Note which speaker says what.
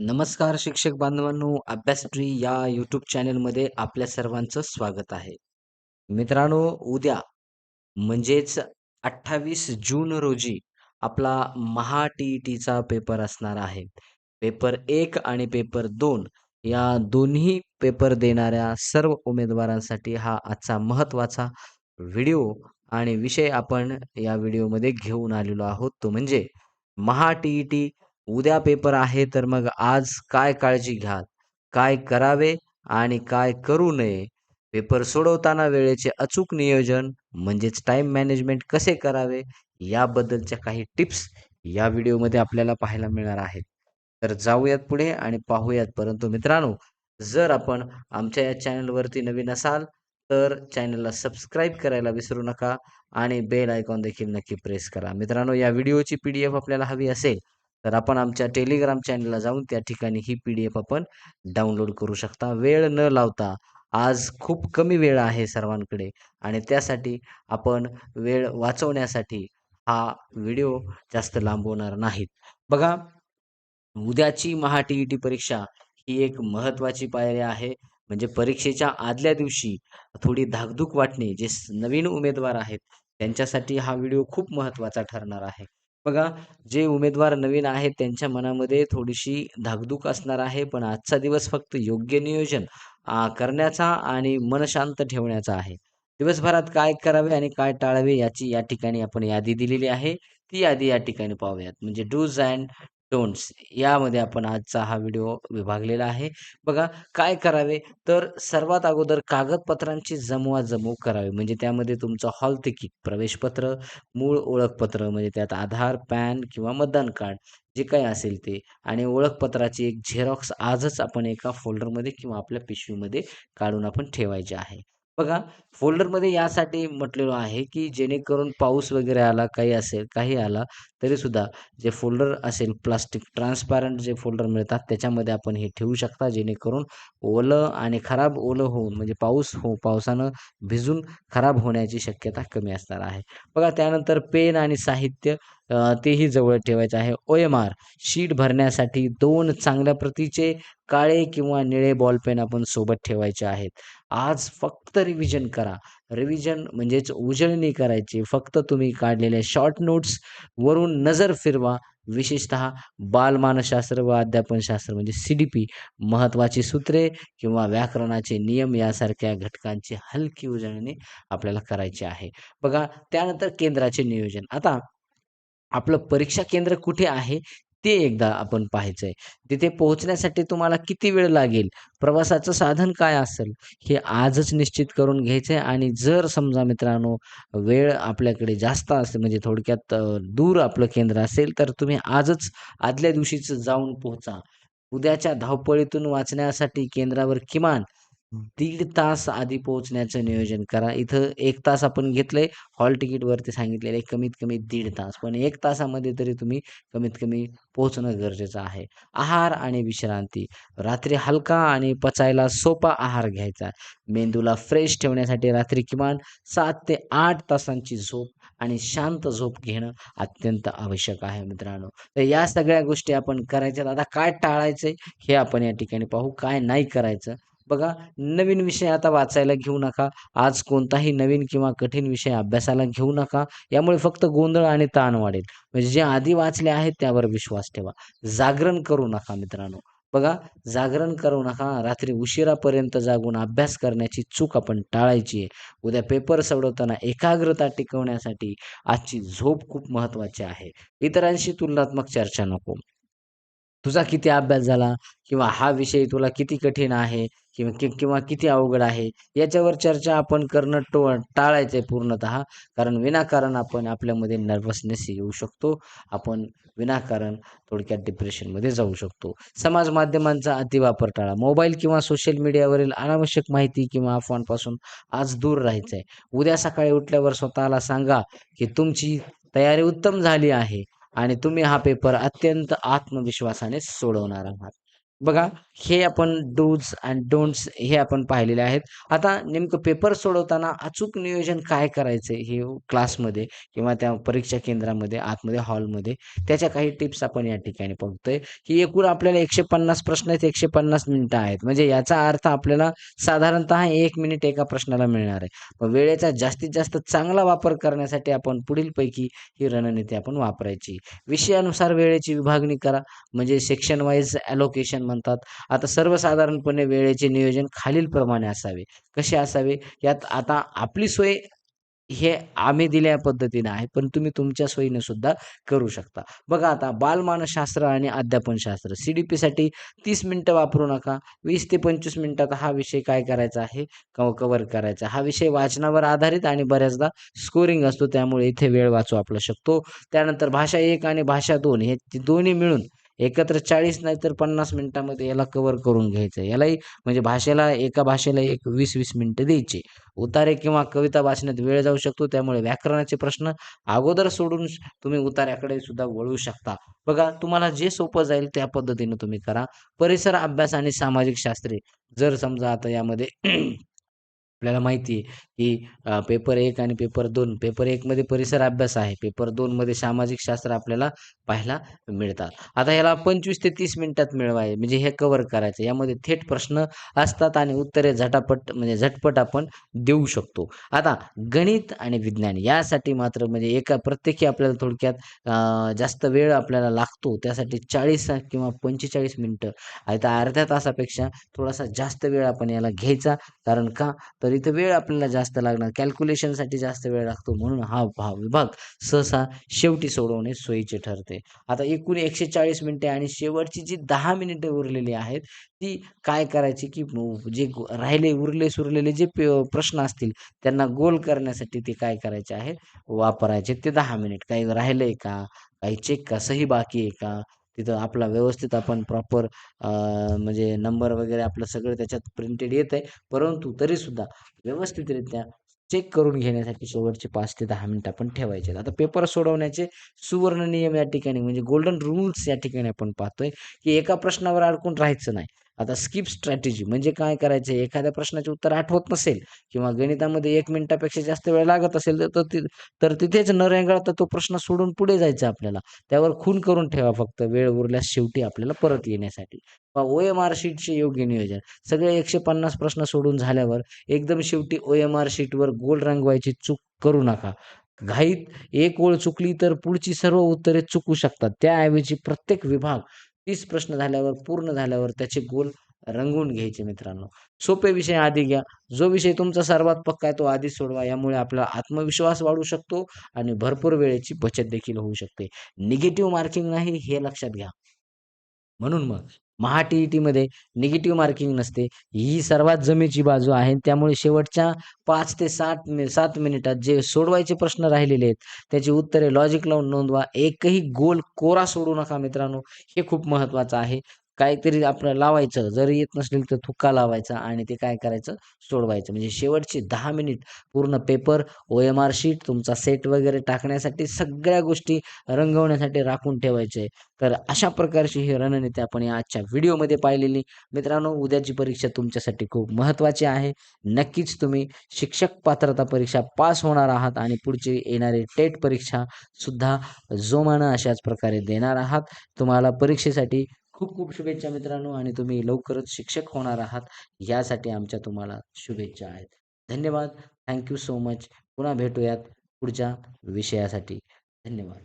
Speaker 1: नमस्कार शिक्षक बांधवांनो, अभ्यास ट्री या यूट्यूब चॅनलमध्ये आपल्या सर्वांचं स्वागत आहे. मित्रांनो, उद्या म्हणजेच 28 जून रोजी आपला महा-टी-ई-टीचा पेपर असणार आहे. पेपर 1 आणि पेपर 2 या दोन्ही पेपर देणाऱ्या सर्व उमेदवारांसाठी हा आजचा महत्त्वाचा व्हिडिओ आणि विषय आपण या व्हिडिओमध्ये घेऊन आलेलो आहोत. तो म्हणजे महा-टी-ई-टी. उद्या पेपर आहे, तर मग आज काय काळजी घ्या, काय करावे आणि काय करू नये, पेपर सोडवताना वेळेचे अचूक नियोजन म्हणजेच टाईम मॅनेजमेंट कसे करावे, याबद्दलच्या काही टिप्स या व्हिडिओमध्ये आपल्याला पाहायला मिळणार आहेत. तर जाऊयात पुढे आणि पाहूयात. परंतु मित्रांनो, जर आपण आमच्या या चॅनलवरती नवीन असाल, तर चॅनलला सबस्क्राईब करायला विसरू नका आणि बेल आयकॉन देखील नक्की प्रेस करा. मित्रांनो, या व्हिडिओची PDF आपल्याला हवी असेल, तर आपण आमच्या टेलिग्राम चॅनलला जाऊन त्या ठिकाणी ही PDF आपण डाउनलोड करू शकता. वेळ न लावता आज खूप कमी वेळ आहे सर्वांकडे आणि त्यासाठी आपण वेळ वाचवण्यासाठी हा व्हिडिओ जास्त लांबवणार नाहीत. बघा, उद्याची महा-टी-ई-टी परीक्षा ही एक महत्त्वाची पायरी आहे. म्हणजे परीक्षेच्या आदल्या दिवशी थोडी धाकधूक वाटणे, जे नवीन उमेदवार आहेत, त्यांच्यासाठी हा व्हिडिओ खूप महत्त्वाचा ठरणार आहे. बघा, जे उमेदवार नवीन आहेत त्यांच्या मनामध्ये थोडीशी धाकधूक असणार आहे, पण आजचा दिवस फक्त योग्य नियोजन करण्याचा आणि मन शांत ठेवण्याचा आहे. दिवसभरात काय करावे आणि काय टाळावे याची या ठिकाणी आपण यादी दिलेली आहे. ती यादी या ठिकाणी पाहूयात. म्हणजे डूज अँड डोंट्स यामध्ये आपण आजचा हा व्हिडिओ विभागलेला आहे. बघा, काय करावे, तर सर्वात अगोदर कागदपत्रांची जमवाजमव करावी. म्हणजे त्यामध्ये तुमचं हॉल तिकीट, प्रवेशपत्र, मूळ ओळखपत्र म्हणजे त्यात आधार, पॅन किंवा मतदान कार्ड जे काही असेल ते आणि ओळखपत्राची एक झेरॉक्स आजच आपण एका फोल्डरमध्ये किंवा आपल्या पिशवीमध्ये काढून आपण ठेवायचे आहे. बघा, फोल्डरमध्ये यासाठी म्हटलेलं आहे, की जेणेकरून पाऊस वगैरे आला, काही असेल, काही आला तरीसुद्धा जे फोल्डर असेल प्लास्टिक ट्रान्सपॅरंट जे फोल्डर मिळतात त्याच्यामध्ये आपण हे ठेवू शकता, जेणेकरून ओलं आणि खराब ओलं होऊन म्हणजे पावसानं भिजून खराब होण्याची शक्यता कमी असणार आहे. बघा, त्यानंतर पेन आणि साहित्य तेही जवळ ठेवायचं आहे. OMR शीट भरण्यासाठी 2 चांगल्या प्रतीचे काळे किंवा निळे बॉल पेन आपण सोबत ठेवायचे आहेत. आज फक्त रिव्हिजन करा. रिव्हिजन म्हणजेच उजळणी करायची. फक्त तुम्ही काढलेल्या शॉर्ट नोट्स वरून नजर फिरवा. विशेषतः बालमानसशास्त्र व अध्यापनशास्त्र म्हणजे CDP, महत्त्वाची सूत्रे किंवा व्याकरणाचे नियम यासारख्या घटकांची हलकी उजळणी आपल्याला करायची आहे. बघा, त्यानंतर केंद्राचे नियोजन. आता आपलं परीक्षा केंद्र कुठे आहे ते एकदा आपण पाहायचंय. तिथे पोहोचण्यासाठी तुम्हाला किती वेळ लागेल? प्रवासाचं साधन काय असेल? हे आजच निश्चित करून घ्यायचंय आणि जर समजा मित्रांनो वेळ आपल्याकडे जास्त असेल म्हणजे थोडक्यात दूर आपलं केंद्र असेल, तर तुम्ही आजच आदल्या दिवशीच जाऊन पोहोचा. उद्याच्या धावपळीतून वाचण्यासाठी केंद्रावर किमान 1.5 तास आधी पोहोचण्याचं नियोजन करा. इथं 1 तास आपण घेतलंय, हॉल तिकीटवरती सांगितलेलं आहे कमीत कमी 1.5 तास. पण 1 तासामध्ये तरी तुम्ही कमीत कमी पोहोचणं गरजेचं आहे. आहार आणि विश्रांती. रात्री हलका आणि पचायला सोपा आहार घ्यायचा. मेंदूला फ्रेश ठेवण्यासाठी रात्री किमान 7 ते 8 तासांची झोप आणि शांत झोप घेणं अत्यंत आवश्यक आहे मित्रांनो. तर या सगळ्या गोष्टी आपण करायच्यात. आता काय टाळायचंय हे आपण या ठिकाणी पाहू. काय नाही करायचं. बघा, नवीन विषय आता वाचायला घेऊ नका. आज कोणताही नवीन किंवा कठीण विषय अभ्यासाला घेऊ नका. यामुळे फक्त गोंधळ आणि ताण वाढेल. म्हणजे जे आधी वाचले आहेत त्यावर विश्वास ठेवा. जागरण करू नका मित्रांनो. बघा, जागरण करू नका. रात्री उशिरापर्यंत जागून अभ्यास करण्याची चूक आपण टाळायची आहे. उद्या पेपर सोडवताना एकाग्रता टिकवण्यासाठी आजची झोप खूप महत्त्वाची आहे. इतरांशी तुलनात्मक चर्चा नको. तुझा किती अभ्यास झाला किंवा हा विषय तुला किती कठीण आहे किंवा किती अवघड आहे, याच्यावर चर्चा आपण करणं टाळायचं पूर्णतः. कारण विनाकारण आपण आपल्यामध्ये नर्व्हसनेस येऊ शकतो. आपण विनाकारण थोडक्यात डिप्रेशनमध्ये जाऊ शकतो. समाज माध्यमांचा अतिवापर टाळा. मोबाईल किंवा सोशल मीडियावरील अनावश्यक माहिती किंवा अफवांपासून आज दूर राहायचं आहे. उद्या सकाळी उठल्यावर स्वतःला सांगा, की तुमची तयारी उत्तम झाली आहे आणि तुम्ही हा पेपर अत्यंत आत्मविश्वासाने सोडवणार आहात. बघा, हे आपण डूज अँड डोंट्स हे आपण पाहिलेले आहेत. आता नेमकं पेपर सोडवताना अचूक नियोजन काय करायचं हे क्लासमध्ये किंवा त्या परीक्षा केंद्रामध्ये, आतमध्ये हॉलमध्ये त्याच्या काही टिप्स आपण या ठिकाणी बघतोय, की एकूण आपल्याला 150 प्रश्न आहेत, 150 मिनिटं आहेत. म्हणजे याचा अर्थ आपल्याला साधारणतः 1 मिनिट एका प्रश्नाला मिळणार आहे. मग वेळेचा जास्तीत जास्त चांगला वापर करण्यासाठी आपण पुढीलपैकी ही रणनीती आपण वापरायची. विषयानुसार वेळेची विभागणी करा. म्हणजे सेक्शन वाईज ॲलोकेशन म्हणतात. आता सर्वसाधारणपणे वेळेचे नियोजन खालीलप्रमाणे असावे. कसे असावे? यात आता आपली सोय हे आम्ही दिल्या पद्धतीने आहे, पण तुम्ही तुमच्या सोयीने सुद्धा करू शकता. बघा आता बालमानसशास्त्र आणि अध्यापनशास्त्र सी-डी-पीसाठी 30 मिनिटं वापरू नका. 20 ते 25 मिनिटात हा विषय काय करायचा आहे? कव्हर करायचा. हा विषय वाचनावर आधारित आणि बऱ्याचदा स्कोरिंग असतो, त्यामुळे इथे वेळ वाचू आपला शकतो. त्यानंतर भाषा 1 आणि भाषा 2 हे दोन्ही मिळून एकत्र 40 नाहीतर 50 मिनिटामध्ये याला कव्हर करून घ्यायचं. यालाही म्हणजे भाषेला एका भाषेला एक 20-20 मिनिटं द्यायची. उतारे किंवा कविता वाचण्यात वेळ जाऊ शकतो. त्यामुळे व्याकरणाचे प्रश्न अगोदर सोडून तुम्ही उतार्याकडे सुद्धा वळू शकता. बघा तुम्हाला जे सोपं जाईल त्या पद्धतीने तुम्ही करा. परिसर अभ्यास आणि सामाजिक शास्त्रे जर समजा आता यामध्ये आपल्याला माहिती आहे, की पेपर 1 आणि पेपर 2. पेपर 1 मध्ये परिसर अभ्यास आहे. पेपर 2 मध्ये सामाजिक शास्त्र आपल्याला पाहायला मिळतात. आता ह्याला 25 ते 30 मिनिटात मिळवाय म्हणजे हे कव्हर करायचं. यामध्ये थेट प्रश्न असतात आणि उत्तरे झटापट म्हणजे झटपट आपण देऊ शकतो. आता गणित आणि विज्ञान यासाठी मात्र म्हणजे एका प्रत्येकी आपल्याला थोडक्यात जास्त वेळ आपल्याला लागतो. त्यासाठी 40 किंवा 45 मिनिटं. आता अर्ध्या तासापेक्षा थोडासा जास्त वेळ आपण याला घ्यायचा. कारण का? तर इथं वेळ आपल्याला जास्त लागणार. कॅल्क्युलेशनसाठी जास्त वेळ लागतो. म्हणून हा विभाग सहसा शेवटी सोडवणे सोयीचे ठरते. आता एकूण 140 मिनिटे आणि शेवटची जी 10 मिनिटे उरलेली आहेत, ती काय करायची, की जे राहिले उरले-सुरलेले जे प्रश्न असतील, त्यांना गोल करण्यासाठी ते काय करायचे आहे, वापरायचे ते 10 मिनिट. काही राहिलंय का? काही चेक का? सही बाकी आहे का? तिथं आपला व्यवस्थित आपण प्रॉपर म्हणजे नंबर वगैरे आपलं सगळं त्याच्यात प्रिंटेड येतंय. परंतु तरीसुद्धा व्यवस्थितरित्या चेक करून घेण्यासाठी शेवटचे 5 ते 10 मिनिटं आपण ठेवायचे. आता पेपर सोडवण्याचे सुवर्ण नियम या ठिकाणी म्हणजे गोल्डन रूल्स या ठिकाणी आपण पाहतोय, की एका प्रश्नावर अडकून राहायचं नाही. आता स्किप स्ट्रॅटेजी म्हणजे काय करायचं? एखाद्या प्रश्नाचे उत्तर आठवत नसेल किंवा गणितामध्ये 1 मिनिटापेक्षा जास्त वेळ लागत असेल, तर तिथेच न रेंगाळता तो प्रश्न सोडून पुढे जायचं आपल्याला. त्यावर खून करून ठेवा फक्त वेळ उरल्यास शेवटी आपल्याला परत येण्यासाठी. OMR शीटचे योग्य नियोजन. सगळे 150 प्रश्न सोडून झाल्यावर एकदम शेवटी OMR शीटवर गोल रंगवायची चूक करू नका. घाईत एक ओळ चुकली तर पुढची सर्व उत्तरे चुकू शकतात. त्याऐवजी प्रत्येक विभाग 30 प्रश्न झाल्यावर, पूर्ण झाल्यावर त्याचे गोल रंगवून घ्यायचे मित्रांनो. सोपे विषय आधी घ्या. जो विषय तुमचा सर्वात पक्का आहे तो आधीच सोडवा. यामुळे आपला आत्मविश्वास वाढू शकतो आणि भरपूर वेळेची बचत देखील होऊ शकते. निगेटिव्ह मार्किंग नाही हे लक्षात घ्या. म्हणून मग महा-टी-ई-टीमध्ये निगेटिव्ह मार्किंग नसते. ही सर्वात जमेची बाजू आहे. त्यामुळे शेवटच्या 5 ते 7 मिनिटात जे सोडवायचे प्रश्न राहिलेले आहेत, त्याची उत्तरे लॉजिक लावून नोंदवा. एकही गोल कोरा सोडू नका मित्रांनो. हे खूप महत्त्वाचं आहे. काहीतरी आपलं लावायचं, जर येत नसेल तर तुक्का लावायचा आणि ते काय करायचं, सोडवायचं. म्हणजे शेवटचे 10 मिनिट पूर्ण पेपर, OMR शीट, तुमचा सेट वगैरे टाकण्यासाठी सगळ्या गोष्टी रंगवण्यासाठी राखून ठेवायचे. तर अशा प्रकारची ही रणनीती आपण या आजच्या व्हिडिओमध्ये पाहिलेली. मित्रांनो, उद्याची परीक्षा तुमच्यासाठी खूप महत्त्वाची आहे. नक्कीच तुम्ही शिक्षक पात्रता परीक्षा पास होणार आहात आणि पुढची येणारी टेट परीक्षा सुद्धा जोमानं अशाच प्रकारे देणार आहात. तुम्हाला परीक्षेसाठी खूप खूप शुभेच्छा मित्रांनो आणि तुम्ही लवकरच शिक्षक होणार आहात यासाठी आमच्या तुम्हाला शुभेच्छा आहेत. धन्यवाद. Thank so much. पुन्हा भेटूयात पुढच्या विषयासाठी. धन्यवाद.